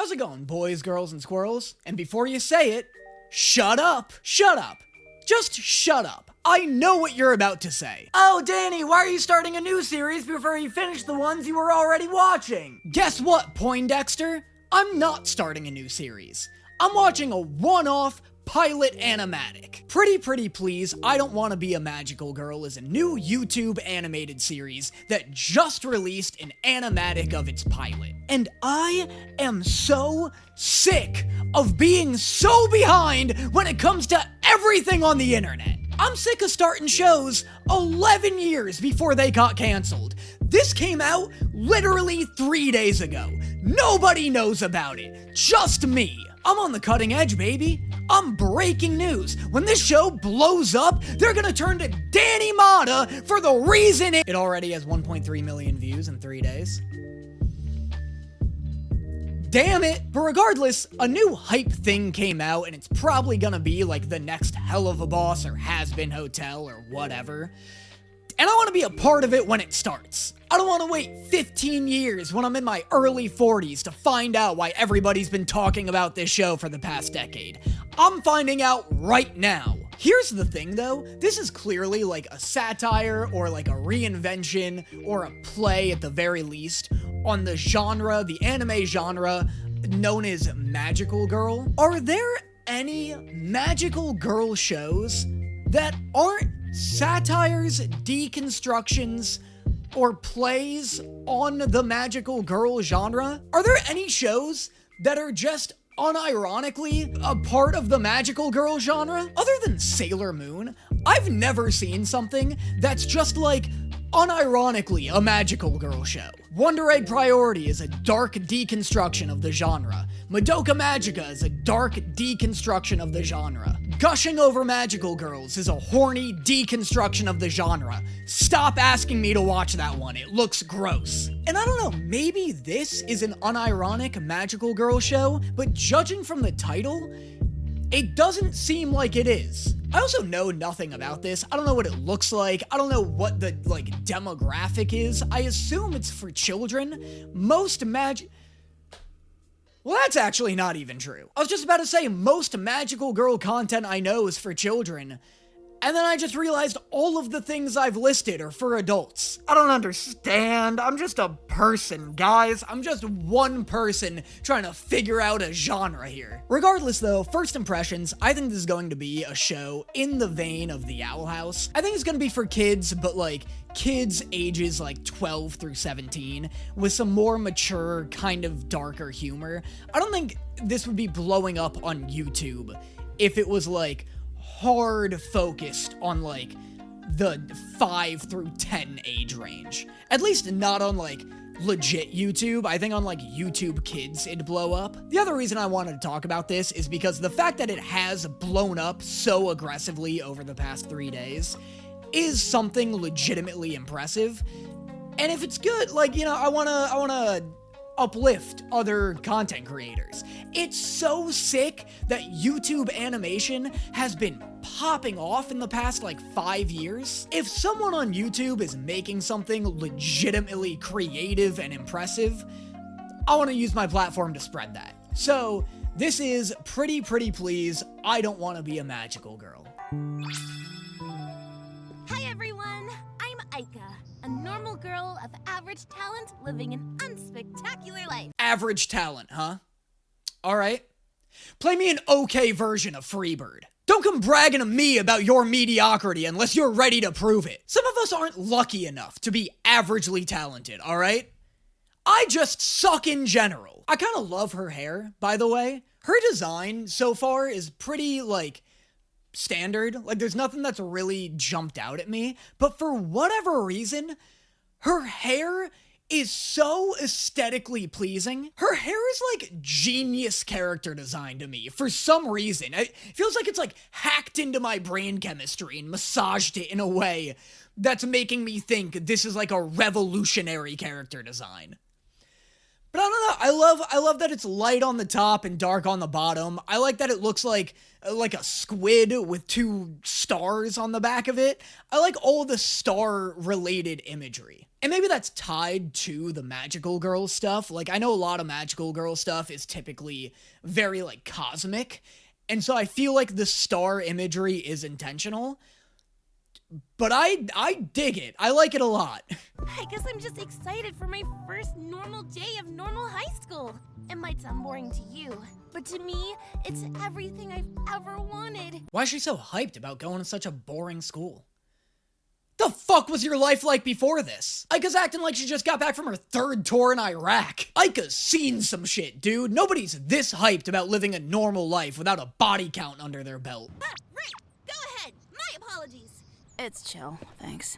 How's it going, boys, girls, and squirrels? And before you say it, shut up. Shut up. Just shut up. I know what you're about to say. Oh, Danny, why are you starting a new series before you finish the ones you were already watching? Guess what, Poindexter? I'm not starting a new series. I'm watching a one-off pilot animatic. Pretty Please, I Don't Want to Be a Magical Girl is a new YouTube animated series that just released an animatic of its pilot. And I am so sick of being so behind when it comes to everything on the internet. I'm sick of starting shows 11 years before they got canceled. This came out literally 3 days ago. Nobody knows about it. Just me. I'm on the cutting edge, baby. I'm breaking news. When this show blows up, they're gonna turn to Danny Mata for the reason it already has 1.3 million views in 3 days. Damn it! But regardless, a new hype thing came out, and it's probably gonna be like the next Hell of a Boss or Has Been Hotel or whatever. And I want to be a part of it when it starts. I don't want to wait 15 years when I'm in my early 40s to find out why everybody's been talking about this show for the past decade. I'm finding out right now. Here's the thing though, this is clearly like a satire or like a reinvention or a play at the very least on the genre, the anime genre known as magical girl. Are there any magical girl shows that aren't satires, deconstructions, or plays on the magical girl genre? Are there any shows that are just unironically a part of the magical girl genre? Other than Sailor Moon, I've never seen something that's just like unironically a magical girl show. Wonder Egg Priority is a dark deconstruction of the genre. Madoka Magica is a dark deconstruction of the genre. Gushing Over Magical Girls is a horny deconstruction of the genre. Stop asking me to watch that one, it looks gross. And I don't know, maybe this is an unironic magical girl show, but judging from the title, it doesn't seem like it is. I also know nothing about this. I don't know what it looks like. I don't know what the, demographic is. I assume it's for children. Well, that's actually not even true. I was just about to say most magical girl content I know is for children. And then I just realized all of the things I've listed are for adults. I don't understand. I'm just a person, guys. I'm just one person trying to figure out a genre here. Regardless though, first impressions, I think this is going to be a show in the vein of The Owl House. I think it's gonna be for kids, but kids ages 12 through 17 with some more mature, kind of darker humor. I don't think this would be blowing up on YouTube if it was hard focused on the 5 through 10 age range. At least not on legit YouTube. I think on YouTube Kids it'd blow up. The other reason I wanted to talk about this is because the fact that it has blown up so aggressively over the past 3 days is something legitimately impressive. And if it's good, I wanna uplift other content creators. It's so sick that YouTube animation has been popping off in the past 5 years. If someone on YouTube is making something legitimately creative and impressive, I want to use my platform to spread that. So this is Pretty Please, I Don't Want to Be a Magical Girl. Hi everyone, I'm Aika, a normal girl of average talent living an unspectacular life. Average talent, huh? Alright. Play me an okay version of Freebird. Don't come bragging to me about your mediocrity unless you're ready to prove it. Some of us aren't lucky enough to be averagely talented, alright? I just suck in general. I kind of love her hair, by the way. Her design so far is pretty, standard. There's nothing that's really jumped out at me. But for whatever reason, her hair is so aesthetically pleasing. Her hair is genius character design to me for some reason. It feels like it's hacked into my brain chemistry and massaged it in a way that's making me think this is a revolutionary character design. But I don't know, I love that it's light on the top and dark on the bottom. I like that it looks like a squid with 2 stars on the back of it. I like all the star-related imagery. And maybe that's tied to the magical girl stuff. Like, I know a lot of magical girl stuff is typically very, like, cosmic. And so I feel like the star imagery is intentional. But I dig it. I like it a lot. I guess I'm just excited for my first normal day of normal high school. It might sound boring to you, but to me, it's everything I've ever wanted. Why is she so hyped about going to such a boring school? The fuck was your life like before this? Ika's acting like she just got back from her 3rd tour in Iraq. Ika's seen some shit, dude. Nobody's this hyped about living a normal life without a body count under their belt. Right. Go ahead. My apologies. It's chill, thanks.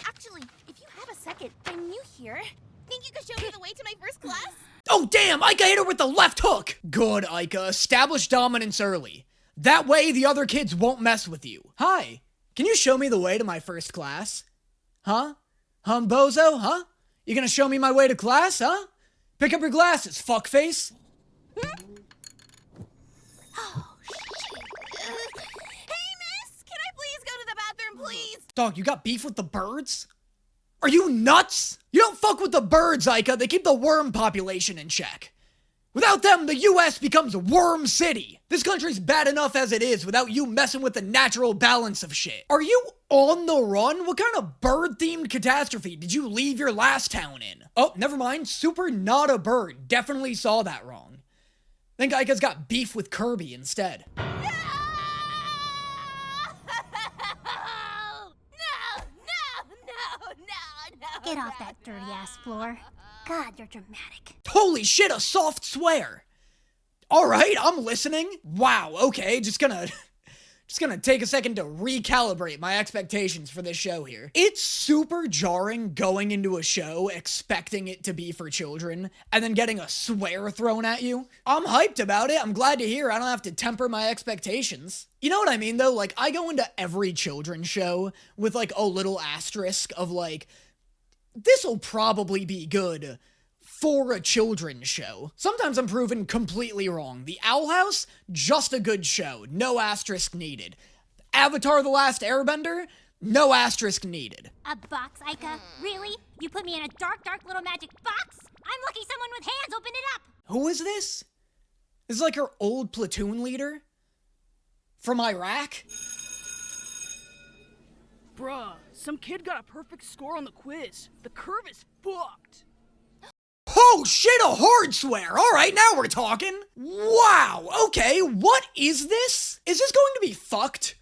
Actually, if you have a second, I'm new here. Think you could show me the way to my first class? Oh damn, Ika hit her with the left hook! Good, Ika. Establish dominance early. That way the other kids won't mess with you. Hi, can you show me the way to my first class? Huh? Bozo, huh? You gonna show me my way to class, huh? Pick up your glasses, fuckface. Oh, shit. Hey, miss! Can I please go to the bathroom, please? Dog, you got beef with the birds? Are you nuts? You don't fuck with the birds, Ika. They keep the worm population in check. Without them, the US becomes Worm City. This country's bad enough as it is without you messing with the natural balance of shit. Are you on the run? What kind of bird-themed catastrophe did you leave your last town in? Oh, never mind. Super not a bird. Definitely saw that wrong. Think Ika's got beef with Kirby instead. Get off that dirty-ass floor. God, you're dramatic. Holy shit, a soft swear. All right, I'm listening. Wow, okay, just gonna take a second to recalibrate my expectations for this show here. It's super jarring going into a show expecting it to be for children and then getting a swear thrown at you. I'm hyped about it. I'm glad to hear I don't have to temper my expectations. You know what I mean, though? Like, I go into every children's show with, like, a little asterisk of, like, this'll probably be good for a children's show. Sometimes I'm proven completely wrong. The Owl House, just a good show. No asterisk needed. Avatar: The Last Airbender, no asterisk needed. A box, Ika? Really? You put me in a dark, dark little magic box? I'm lucky someone with hands opened it up. Who is this? This is like her old platoon leader? From Iraq? Bruh, some kid got a perfect score on the quiz. The curve is fucked. Oh shit, a hard swear. All right, now we're talking. Wow, okay, what is this? Is this going to be fucked?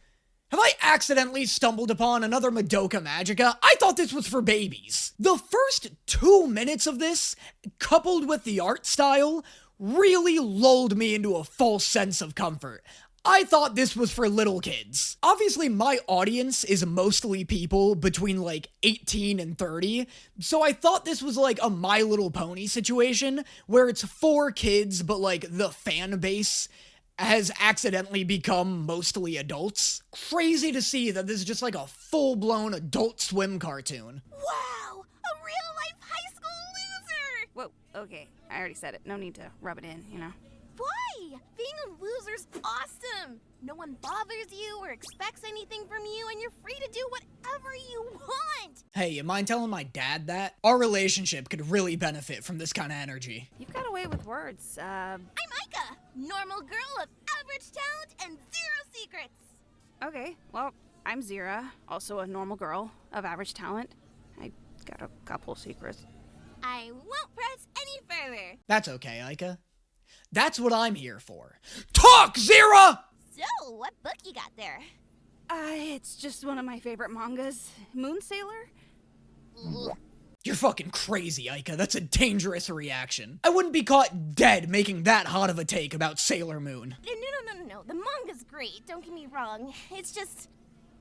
Have I accidentally stumbled upon another Madoka Magica? I thought this was for babies. The first 2 minutes of this, coupled with the art style, really lulled me into a false sense of comfort. I thought this was for little kids. Obviously, my audience is mostly people between like 18 and 30, so I thought this was like a My Little Pony situation where it's for kids, but like the fan base has accidentally become mostly adults. Crazy to see that this is just like a full-blown Adult Swim cartoon. Wow! A real-life high school loser! Whoa, okay. I already said it. No need to rub it in, you know? Why? Being a loser's awesome! No one bothers you or expects anything from you, and you're free to do whatever you want! Hey, you mind telling my dad that? Our relationship could really benefit from this kind of energy. You've got a way with words. I'm Ika, normal girl of average talent and zero secrets! Okay, well, I'm Zira, also a normal girl of average talent. I got a couple secrets. I won't press any further. That's okay, Ika. That's what I'm here for. Talk, Zira! So, what book you got there? It's just one of my favorite mangas. Moon Sailor? You're fucking crazy, Ika. That's a dangerous reaction. I wouldn't be caught dead making that hot of a take about Sailor Moon. No. The manga's great, don't get me wrong. It's just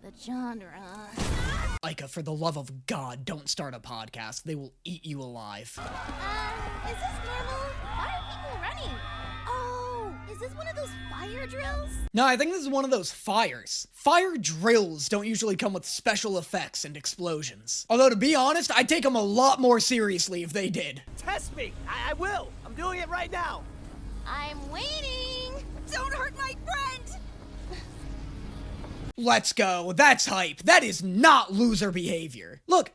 the genre. Ika, for the love of God, don't start a podcast. They will eat you alive. Is this normal? Why are people running? Oh, is this one of those fire drills? No, I think this is one of those fires. Fire drills don't usually come with special effects and explosions. Although, to be honest, I'd take them a lot more seriously if they did. Test me! I will! I'm doing it right now! I'm waiting! Don't hurt my friend! Let's go. That's hype. That is not loser behavior. Look,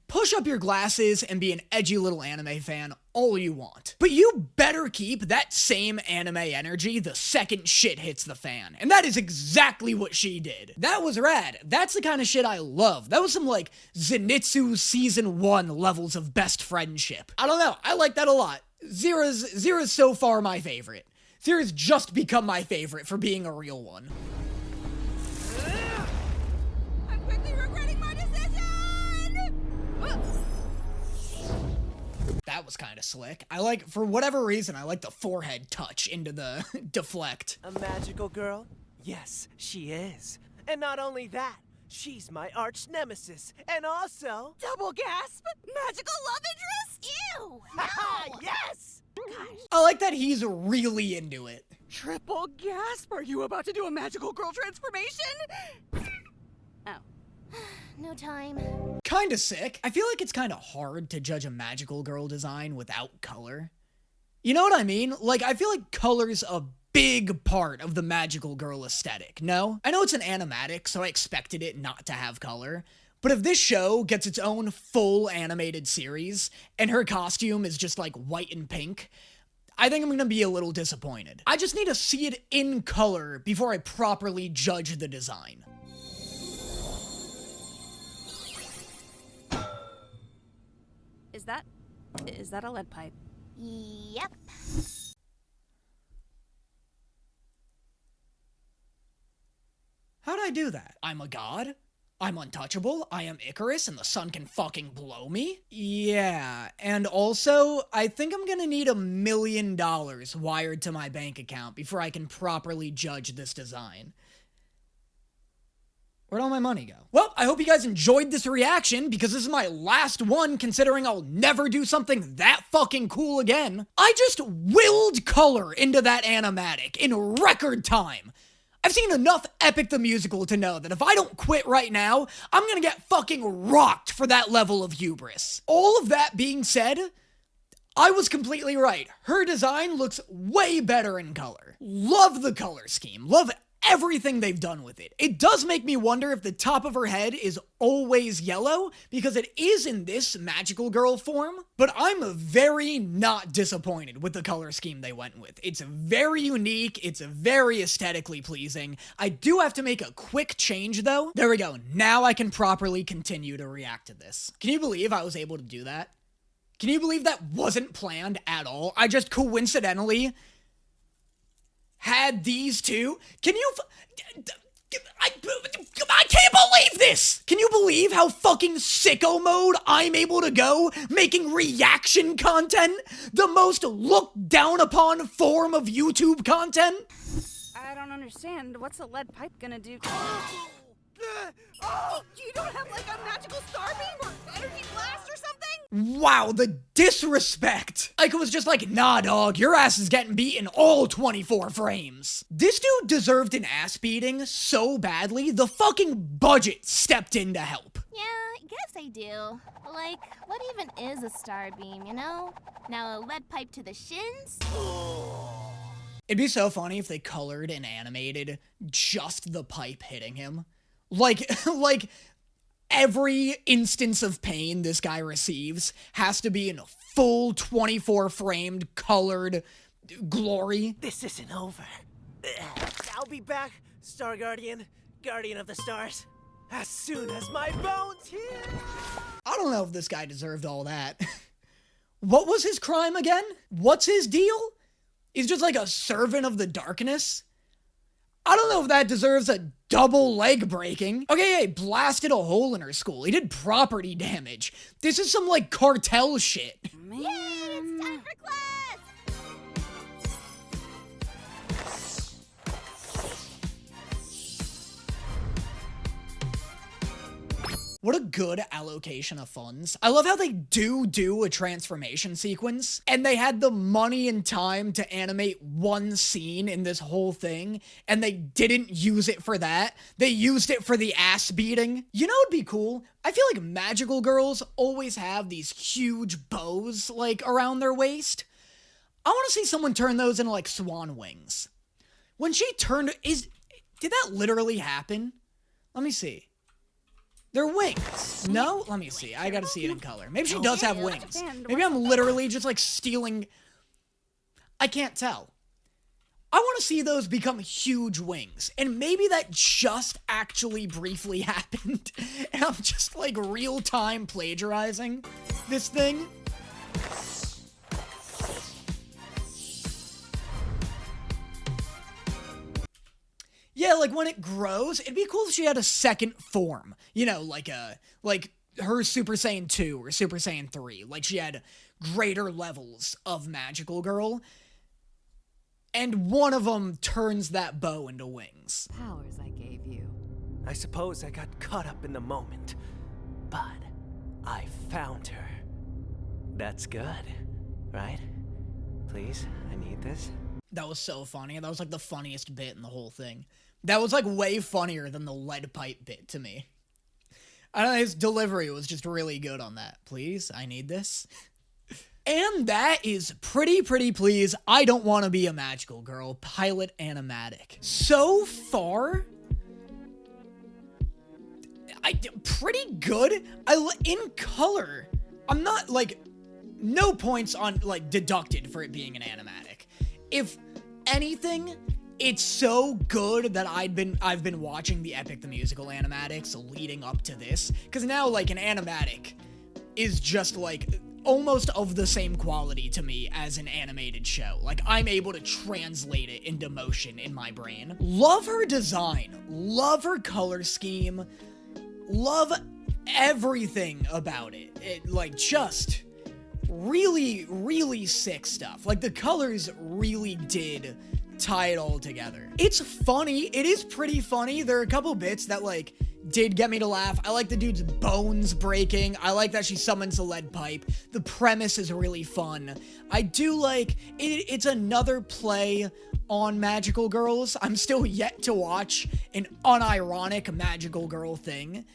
push up your glasses and be an edgy little anime fan all you want. But you better keep that same anime energy the second shit hits the fan. And that is exactly what she did. That was rad. That's the kind of shit I love. That was some like Zenitsu season 1 levels of best friendship. I don't know. I like that a lot. Zera's so far my favorite. Zera's just become my favorite for being a real one. I'm quickly regretting my decision! That was kind of slick. I like, for whatever reason, I like the forehead touch into the deflect. A magical girl? Yes, she is. And not only that, she's my arch nemesis. And also... Double gasp! Magical love interest? Ew! Haha, No! yes! I like that he's really into it. Triple gasp! Are you about to do a magical girl transformation? Oh. No time. Kinda sick. I feel like it's kinda hard to judge a magical girl design without color. You know what I mean? Like, I feel like color's a big part of the magical girl aesthetic, no? I know it's an animatic, so I expected it not to have color. But if this show gets its own full animated series, and her costume is just like white and pink, I think I'm gonna be a little disappointed. I just need to see it in color before I properly judge the design. Is that a lead pipe? Yep. How'd I do that? I'm a god? I'm untouchable? I am Icarus and the sun can fucking blow me? Yeah, and also, I think I'm gonna need $1 million wired to my bank account before I can properly judge this design. Where'd all my money go? Well, I hope you guys enjoyed this reaction, because this is my last one, considering I'll never do something that fucking cool again. I just willed color into that animatic in record time. I've seen enough Epic the Musical to know that if I don't quit right now, I'm gonna get fucking rocked for that level of hubris. All of that being said, I was completely right. Her design looks way better in color. Love the color scheme. Love everything they've done with it. It does make me wonder if the top of her head is always yellow, because it is in this magical girl form, but I'm very not disappointed with the color scheme they went with. It's very unique, it's very aesthetically pleasing. I do have to make a quick change though. There we go, now I can properly continue to react to this. Can you believe I was able to do that? Can you believe that wasn't planned at all? I just coincidentally had these two. Can you I can't believe this! Can you believe how fucking sicko mode I'm able to go making reaction content? The most looked down upon form of YouTube content? I don't understand. What's a lead pipe gonna do? Oh, you don't have like a magical star beam or energy blast or something? Wow, the disrespect. Aika was just like, nah dog, your ass is getting beaten all 24 frames. This dude deserved an ass beating so badly, the fucking budget stepped in to help. Yeah, I guess I do. Like, what even is a star beam, you know? Now a lead pipe to the shins? It'd be so funny if they colored and animated just the pipe hitting him. Like every instance of pain this guy receives has to be in a full 24 framed colored glory. This isn't over. I'll be back, Star Guardian, Guardian of the Stars, as soon as my bones heal. I don't know if this guy deserved all that. What was his crime again? What's his deal? He's just like a servant of the darkness? I don't know if that deserves a double leg breaking. Okay, he blasted a hole in her school. He did property damage. This is some, like, cartel shit. Man. Yay, it's time for class! What a good allocation of funds. I love how they do a transformation sequence, and they had the money and time to animate one scene in this whole thing, and they didn't use it for that. They used it for the ass beating. You know what'd be cool? I feel like magical girls always have these huge bows, like, around their waist. I want to see someone turn those into, like, swan wings. When she turned, did that literally happen? Let me see. They're wings. No? Let me see. I gotta see it in color. Maybe she does have wings. Japan, Maybe I'm literally just like stealing. I can't tell. I want to see those become huge wings. And maybe that just actually briefly happened. And I'm just like real-time plagiarizing this thing. Yeah, like when it grows, it'd be cool if she had a second form. You know, like her Super Saiyan 2 or Super Saiyan 3. Like she had greater levels of Magical Girl. And one of them turns that bow into wings. Powers I gave you. I suppose I got caught up in the moment, but I found her. That's good, right? Please, I need this. That was so funny. That was like the funniest bit in the whole thing. That was like way funnier than the lead pipe bit to me. I don't know, his delivery was just really good on that. Please, I need this. And that is pretty please, I don't want to be a magical girl, pilot animatic. So far, pretty good. In color, I'm not like, no points on like deducted for it being an animatic. If anything, it's so good that I've been watching the Epic the Musical animatics leading up to this, because now like an animatic is just like almost of the same quality to me as an animated show. Like, I'm able to translate it into motion in my brain. Love her design. Love her color scheme. Love everything about it. Like, just really sick stuff. Like, the colors really did tie it all together. It's funny. It is pretty funny. There are a couple bits that, like, did get me to laugh. I like the dude's bones breaking. I like that she summons a lead pipe. The premise is really fun. I do like it's another play on Magical Girls. I'm still yet to watch an unironic Magical Girl thing,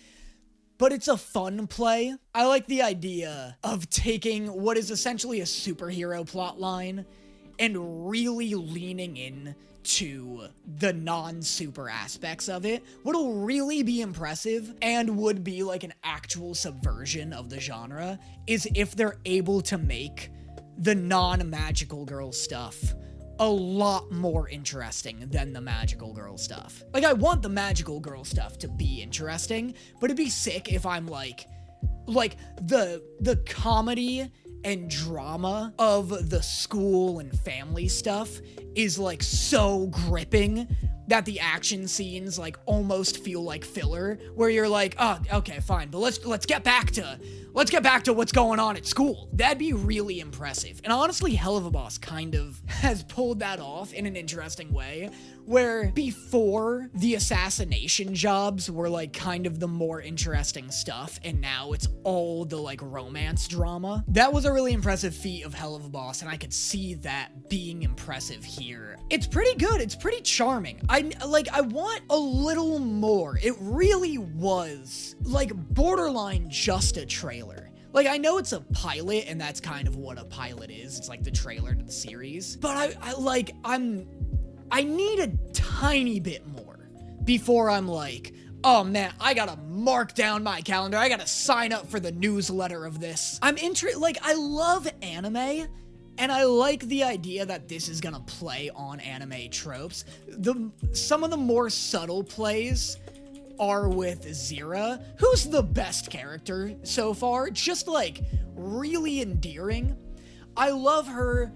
but it's a fun play. I like the idea of taking what is essentially a superhero plot line and really leaning in to the non-super aspects of it. What'll really be impressive and would be like an actual subversion of the genre is if they're able to make the non-Magical Girl stuff a lot more interesting than the Magical Girl stuff. Like, I want the Magical Girl stuff to be interesting, but it'd be sick if I'm like the comedy and drama of the school and family stuff is like so gripping that the action scenes like almost feel like filler, where you're like, oh, okay, fine, but let's get back to what's going on at school. That'd be really impressive. And honestly, Hell of a Boss kind of has pulled that off in an interesting way, where before the assassination jobs were like kind of the more interesting stuff, and now it's all the like romance drama. That was a really impressive feat of Hell of a Boss, and I could see that being impressive here. It's pretty good. It's pretty charming. I want a little more. It really was like borderline just a trailer. Like, I know it's a pilot, and that's kind of what a pilot is. It's like the trailer to the series. But I need a tiny bit more before I'm like, oh man, I gotta mark down my calendar. I gotta sign up for the newsletter of this. I love anime, and I like the idea that this is gonna play on anime tropes. Some of the more subtle plays are with Zira, who's the best character so far. Just like really endearing. I love her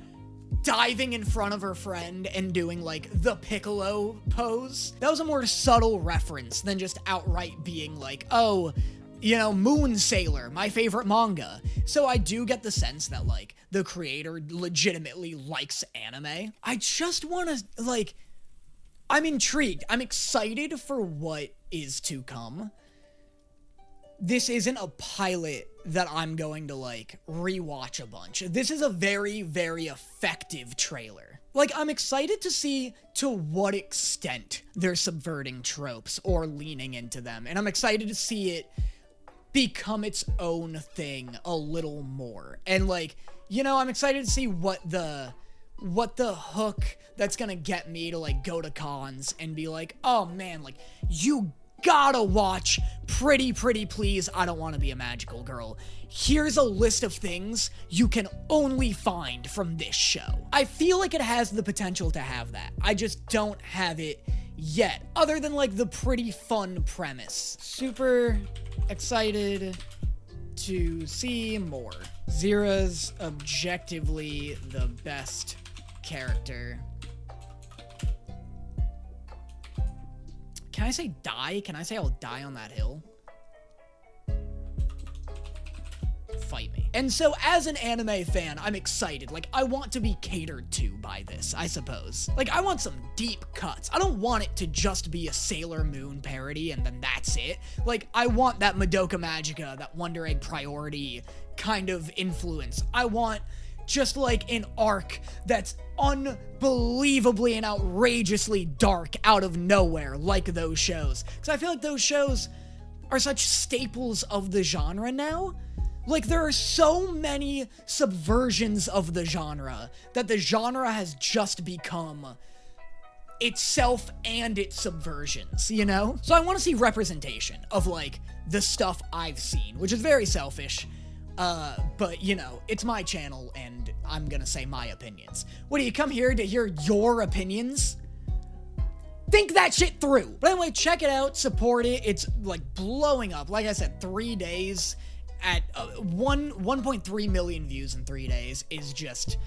diving in front of her friend and doing like the Piccolo pose. That was a more subtle reference than just outright being like, oh, you know, Moon Sailor, my favorite manga. So I do get the sense that like the creator legitimately likes anime. I just want to like, I'm intrigued. I'm excited for what is to come. This isn't a pilot that I'm going to like rewatch a bunch. This is a very effective trailer. Like, I'm excited to see to what extent they're subverting tropes or leaning into them. And I'm excited to see it become its own thing a little more. And like, you know, I'm excited to see what the hook that's gonna get me to like go to cons and be like, oh man, like you gotta watch Pretty Please, I Don't Want to Be a Magical Girl. Here's a list of things you can only find from this show. I feel like it has the potential to have that. I just don't have it yet, other than like the pretty fun premise. Super excited to see more. Zira's objectively the best character. Can I say die? Can I say I'll die on that hill? Fight me. And so as an anime fan, I'm excited. Like, I want to be catered to by this, I suppose. Like, I want some deep cuts. I don't want it to just be a Sailor Moon parody and then that's it. Like, I want that Madoka Magica, that Wonder Egg Priority kind of influence. I want just like an arc that's unbelievably and outrageously dark out of nowhere, like those shows. Because I feel like those shows are such staples of the genre now. Like, there are so many subversions of the genre that the genre has just become itself and its subversions, you know? So I want to see representation of, like, the stuff I've seen, which is very selfish. But, you know, it's my channel, and I'm gonna say my opinions. What, do you come here to hear your opinions? Think that shit through! But anyway, check it out, support it. It's, like, blowing up. Like I said, 3 days at 1.3 million views in 3 days is just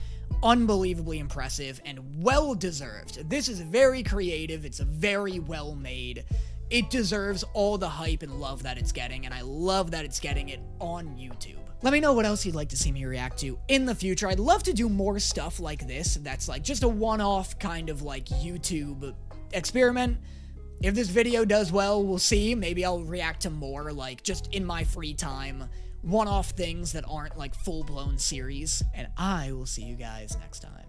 unbelievably impressive and well-deserved. This is very creative. It's very well-made. It deserves all the hype and love that it's getting, and I love that it's getting it on YouTube. Let me know what else you'd like to see me react to in the future. I'd love to do more stuff like this that's like just a one-off kind of like YouTube experiment. If this video does well, we'll see. Maybe I'll react to more like just in my free time, one-off things that aren't like full-blown series. And I will see you guys next time.